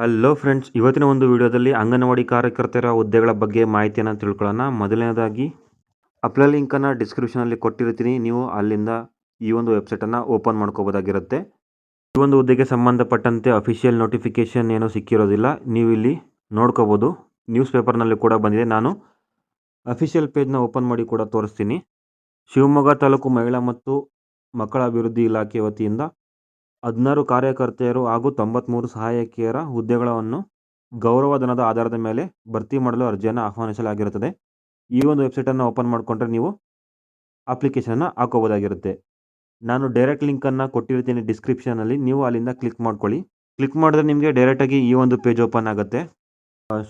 Hello friends, ಇವತ್ತಿನ ಒಂದು ವಿಡಿಯೋದಲ್ಲಿ ಅಂಗನವಾಡಿ ಕಾರ್ಯಕರ್ತೆಯರ ಹುದ್ದೆಗಳ ಬಗ್ಗೆ ಮಾಹಿತಿಯನ್ನು ತಿಳ್ಕೊಳ್ಳೋಣ. ಮೊದಲನೇದಾಗಿ ಅಪ್ಲೈ ಲಿಂಕನ್ನು ಡಿಸ್ಕ್ರಿಪ್ಷನಲ್ಲಿ ಕೊಟ್ಟಿರ್ತೀನಿ. ನೀವು ಅಲ್ಲಿಂದ ಈ ಒಂದು ವೆಬ್ಸೈಟನ್ನು ಓಪನ್ ಮಾಡ್ಕೋಬೋದಾಗಿರುತ್ತೆ. ಈ ಒಂದು ಹುದ್ದೆಗೆ ಸಂಬಂಧಪಟ್ಟಂತೆ ಅಫಿಷಿಯಲ್ ನೋಟಿಫಿಕೇಷನ್ ಏನೂ ಸಿಕ್ಕಿರೋದಿಲ್ಲ. ನೀವು ಇಲ್ಲಿ ನೋಡ್ಕೋಬೋದು. ನ್ಯೂಸ್ ಪೇಪರ್ನಲ್ಲಿ ಕೂಡ ಬಂದಿದೆ. ನಾನು ಅಫಿಷಿಯಲ್ ಪೇಜ್ನ ಓಪನ್ ಮಾಡಿ ಕೂಡ ತೋರಿಸ್ತೀನಿ. ಶಿವಮೊಗ್ಗ ತಾಲೂಕು ಮಹಿಳಾ ಮತ್ತು ಮಕ್ಕಳ ಅಭಿವೃದ್ಧಿ ಇಲಾಖೆ ವತಿಯಿಂದ 16 ಕಾರ್ಯಕರ್ತೆಯರು ಹಾಗೂ 93 ಸಹಾಯಕಿಯರ ಹುದ್ದೆಗಳನ್ನು ಗೌರವಧನದ ಆಧಾರದ ಮೇಲೆ ಭರ್ತಿ ಮಾಡಲು ಅರ್ಜಿಯನ್ನು ಆಹ್ವಾನಿಸಲಾಗಿರುತ್ತದೆ. ಈ ಒಂದು ವೆಬ್ಸೈಟನ್ನು ಓಪನ್ ಮಾಡಿಕೊಂಡ್ರೆ ನೀವು ಅಪ್ಲಿಕೇಶನನ್ನು ಹಾಕೋಬೋದಾಗಿರುತ್ತೆ. ನಾನು ಡೈರೆಕ್ಟ್ ಲಿಂಕನ್ನು ಕೊಟ್ಟಿರ್ತೀನಿ ಡಿಸ್ಕ್ರಿಪ್ಷನಲ್ಲಿ. ನೀವು ಅಲ್ಲಿಂದ ಕ್ಲಿಕ್ ಮಾಡ್ಕೊಳ್ಳಿ. ಕ್ಲಿಕ್ ಮಾಡಿದ್ರೆ ನಿಮಗೆ ಡೈರೆಕ್ಟಾಗಿ ಈ ಒಂದು ಪೇಜ್ ಓಪನ್ ಆಗುತ್ತೆ.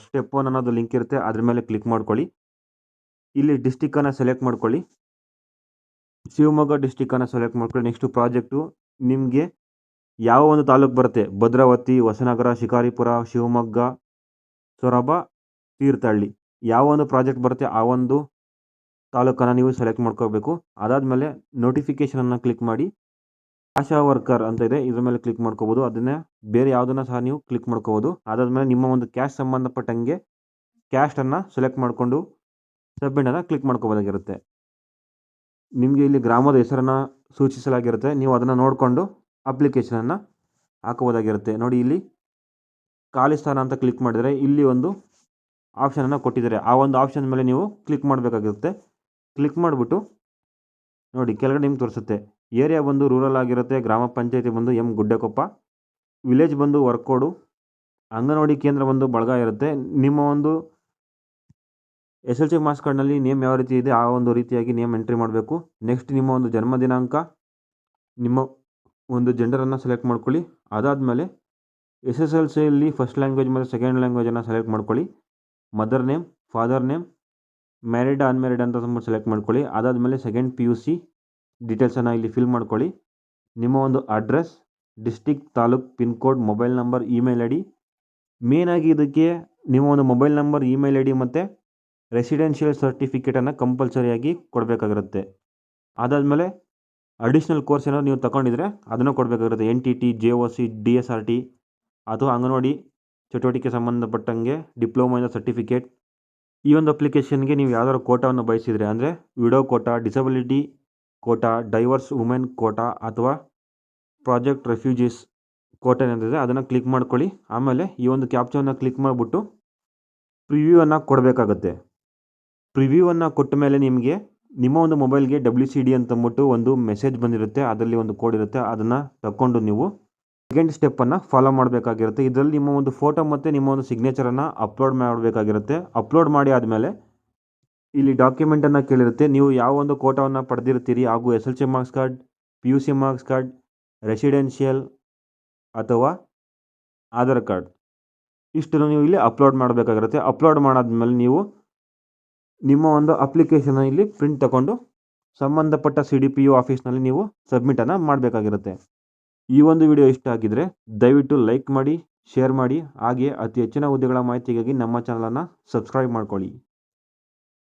ಸ್ಟೆಪ್ 1 ಅನ್ನೋದು ಲಿಂಕ್ ಇರುತ್ತೆ, ಅದ್ರ ಮೇಲೆ ಕ್ಲಿಕ್ ಮಾಡ್ಕೊಳ್ಳಿ. ಇಲ್ಲಿ ಡಿಸ್ಟಿಕ್ಕನ್ನು ಸೆಲೆಕ್ಟ್ ಮಾಡ್ಕೊಳ್ಳಿ. ಶಿವಮೊಗ್ಗ ಡಿಸ್ಟಿಕ್ಕನ್ನು ಸೆಲೆಕ್ಟ್ ಮಾಡ್ಕೊಳ್ಳಿ. ನೆಕ್ಸ್ಟು ಪ್ರಾಜೆಕ್ಟು ನಿಮಗೆ ಯಾವ ಒಂದು ತಾಲೂಕು ಬರುತ್ತೆ, ಭದ್ರಾವತಿ, ಹೊಸನಗರ, ಶಿಕಾರಿಪುರ, ಶಿವಮೊಗ್ಗ, ಸೊರಬ, ತೀರ್ಥಹಳ್ಳಿ, ಯಾವ ಒಂದು ಪ್ರಾಜೆಕ್ಟ್ ಬರುತ್ತೆ ಆ ಒಂದು ತಾಲೂಕನ್ನು ನೀವು ಸೆಲೆಕ್ಟ್ ಮಾಡ್ಕೋಬೇಕು. ಅದಾದಮೇಲೆ ನೋಟಿಫಿಕೇಷನನ್ನು ಕ್ಲಿಕ್ ಮಾಡಿ. ಆಶಾ ವರ್ಕರ್ ಅಂತ ಇದೆ, ಇದ್ರ ಮೇಲೆ ಕ್ಲಿಕ್ ಮಾಡ್ಕೋಬೋದು. ಅದನ್ನೇ ಬೇರೆ ಯಾವುದನ್ನು ಸಹ ನೀವು ಕ್ಲಿಕ್ ಮಾಡ್ಕೋಬೋದು. ಅದಾದಮೇಲೆ ನಿಮ್ಮ ಒಂದು ಕ್ಯಾಸ್ಟ್ ಸಂಬಂಧಪಟ್ಟಂಗೆ ಕ್ಯಾಸ್ಟನ್ನು ಸೆಲೆಕ್ಟ್ ಮಾಡಿಕೊಂಡು ಸಬ್ಮಿಟನ್ನು ಕ್ಲಿಕ್ ಮಾಡ್ಕೋಬೋದಾಗಿರುತ್ತೆ. ನಿಮಗೆ ಇಲ್ಲಿ ಗ್ರಾಮದ ಹೆಸರನ್ನು ಸೂಚಿಸಲಾಗಿರುತ್ತೆ. ನೀವು ಅದನ್ನು ನೋಡಿಕೊಂಡು ಅಪ್ಲಿಕೇಶನನ್ನು ಹಾಕೋಬೋದಾಗಿರುತ್ತೆ. ನೋಡಿ, ಇಲ್ಲಿ ಖಾಲಿ ಸ್ಥಾನ ಅಂತ ಕ್ಲಿಕ್ ಮಾಡಿದರೆ ಇಲ್ಲಿ ಒಂದು ಆಪ್ಷನನ್ನು ಕೊಟ್ಟಿದ್ದಾರೆ. ಆ ಒಂದು ಆಪ್ಷನ್ ಮೇಲೆ ನೀವು ಕ್ಲಿಕ್ ಮಾಡಬೇಕಾಗಿರುತ್ತೆ. ಕ್ಲಿಕ್ ಮಾಡಿಬಿಟ್ಟು ನೋಡಿ, ಕೆಳಗಡೆ ನಿಮ್ಗೆ ತೋರಿಸುತ್ತೆ. ಏರಿಯಾ ಬಂದು ರೂರಲ್ ಆಗಿರುತ್ತೆ. ಗ್ರಾಮ ಪಂಚಾಯತಿ ಬಂದು ಎಂ ಗುಡ್ಡೆಕೊಪ್ಪ, ವಿಲೇಜ್ ಬಂದು ವರ್ಕೋಡು, ಅಂಗನವಾಡಿ ಕೇಂದ್ರ ಬಂದು ಬಳಗ ಇರುತ್ತೆ. ನಿಮ್ಮ ಒಂದು SLC ಮಾರ್ಕ್ಸ್ ಕಾರ್ಡ್ನಲ್ಲಿ ನೇಮ್ ಯಾವ ರೀತಿ ಇದೆ ಆ ಒಂದು ರೀತಿಯಾಗಿ ನೇಮ್ ಎಂಟ್ರಿ ಮಾಡಬೇಕು. ನೆಕ್ಸ್ಟ್ ನಿಮ್ಮ ಒಂದು ಜನ್ಮ ದಿನಾಂಕ, ನಿಮ್ಮ ಒಂದು ಜೆಂಡರನ್ನು ಸೆಲೆಕ್ಟ್ ಮಾಡ್ಕೊಳ್ಳಿ. ಅದಾದಮೇಲೆ SSLCಯಲ್ಲಿ ಫಸ್ಟ್ ಲ್ಯಾಂಗ್ವೇಜ್ ಮತ್ತು ಸೆಕೆಂಡ್ ಲ್ಯಾಂಗ್ವೇಜನ್ನು ಸೆಲೆಕ್ಟ್ ಮಾಡ್ಕೊಳ್ಳಿ. Mother name, father name, married unmarried ಅಂತ ಸೆಲೆಕ್ಟ್ ಮಾಡ್ಕೊಳ್ಳಿ. ಅದಾದಮೇಲೆ ಸೆಕೆಂಡ್ PUC ಡೀಟೇಲ್ಸನ್ನು ಇಲ್ಲಿ ಫಿಲ್ ಮಾಡ್ಕೊಳ್ಳಿ. ನಿಮ್ಮ ಒಂದು address, district, taluk, pin code, mobile number, email ID. ಮೇನಾಗಿ ಇದಕ್ಕೆ ನಿಮ್ಮ ಒಂದು ಮೊಬೈಲ್ ನಂಬರ್, ಇಮೇಲ್ ID ಮತ್ತು ರೆಸಿಡೆನ್ಷಿಯಲ್ ಸರ್ಟಿಫಿಕೇಟನ್ನು ಕಂಪಲ್ಸರಿಯಾಗಿ ಕೊಡಬೇಕಾಗಿರುತ್ತೆ. ಅದಾದಮೇಲೆ ಅಡಿಷ್ನಲ್ ಕೋರ್ಸ್ ಏನಾದ್ರು ನೀವು ತಗೊಂಡಿದ್ರೆ ಅದನ್ನು ಕೊಡಬೇಕಾಗಿರುತ್ತೆ. NTT, JOC, DSRT ಅಥವಾ ಅಂಗನವಾಡಿ ಚಟುವಟಿಕೆ ಸಂಬಂಧಪಟ್ಟಂಗೆ ಡಿಪ್ಲೊಮಾ ಸರ್ಟಿಫಿಕೇಟ್. ಈ ಒಂದು ಅಪ್ಲಿಕೇಶನ್ಗೆ ನೀವು ಯಾವ್ದಾದ್ರು ಕೋಟಾವನ್ನು ಬಯಸಿದರೆ, ಅಂದರೆ widow quota, disability quota, divorce women quota ಅಥವಾ ಪ್ರಾಜೆಕ್ಟ್ ರೆಫ್ಯೂಜೀಸ್ ಕೋಟಾ ಏನಿದೆ ಅದನ್ನು ಕ್ಲಿಕ್ ಮಾಡ್ಕೊಳ್ಳಿ. ಆಮೇಲೆ ಈ ಒಂದು ಕ್ಯಾಪ್ಚವನ್ನು ಕ್ಲಿಕ್ ಮಾಡಿಬಿಟ್ಟು ಪ್ರಿವ್ಯೂವನ್ನು ಕೊಡಬೇಕಾಗುತ್ತೆ. ಪ್ರಿವ್ಯೂವನ್ನು ಕೊಟ್ಟ ಮೇಲೆ ನಿಮಗೆ ನಿಮ್ಮ ಒಂದು ಮೊಬೈಲ್ಗೆ WCD ಅಂತಂದ್ಬಿಟ್ಟು ಒಂದು ಮೆಸೇಜ್ ಬಂದಿರುತ್ತೆ. ಅದರಲ್ಲಿ ಒಂದು ಕೋಡ್ ಇರುತ್ತೆ. ಅದನ್ನು ತಗೊಂಡು ನೀವು ಸೆಕೆಂಡ್ ಸ್ಟೆಪ್ಪನ್ನು ಫಾಲೋ ಮಾಡಬೇಕಾಗಿರುತ್ತೆ. ಇದರಲ್ಲಿ ನಿಮ್ಮ ಒಂದು ಫೋಟೋ ಮತ್ತು ನಿಮ್ಮ ಒಂದು ಸಿಗ್ನೇಚರನ್ನು ಅಪ್ಲೋಡ್ ಮಾಡಬೇಕಾಗಿರುತ್ತೆ. ಅಪ್ಲೋಡ್ ಮಾಡಿ ಆದಮೇಲೆ ಇಲ್ಲಿ ಡಾಕ್ಯುಮೆಂಟನ್ನು ಕೇಳಿರುತ್ತೆ. ನೀವು ಯಾವ ಒಂದು ಕೋಟಾವನ್ನು ಪಡೆದಿರ್ತೀರಿ ಹಾಗೂ SLC marks card, PUC marks card, residential ಅಥವಾ ಆಧಾರ್ ಕಾರ್ಡ್, ಇಷ್ಟನ್ನು ನೀವು ಇಲ್ಲಿ ಅಪ್ಲೋಡ್ ಮಾಡಬೇಕಾಗಿರುತ್ತೆ. ಅಪ್ಲೋಡ್ ಮಾಡಾದ್ಮೇಲೆ ನೀವು ನಿಮ್ಮ ಒಂದು ಅಪ್ಲಿಕೇಶನ್ ಇಲ್ಲಿ ಪ್ರಿಂಟ್ ತಗೊಂಡು ಸಂಬಂಧಪಟ್ಟ CDPO ಆಫೀಸ್ನಲ್ಲಿ ನೀವು ಸಬ್ಮಿಟನ್ನು ಮಾಡಬೇಕಾಗಿರುತ್ತೆ. ಈ ಒಂದು ವಿಡಿಯೋ ಇಷ್ಟ ಆಗಿದ್ದರೆ ದಯವಿಟ್ಟು ಲೈಕ್ ಮಾಡಿ, ಶೇರ್ ಮಾಡಿ. ಹಾಗೆ ಅತಿ ಹೆಚ್ಚಿನ ಹುದ್ದೆಗಳ ಮಾಹಿತಿಗಾಗಿ ನಮ್ಮ ಚಾನಲನ್ನು ಸಬ್ಸ್ಕ್ರೈಬ್ ಮಾಡ್ಕೊಳ್ಳಿ.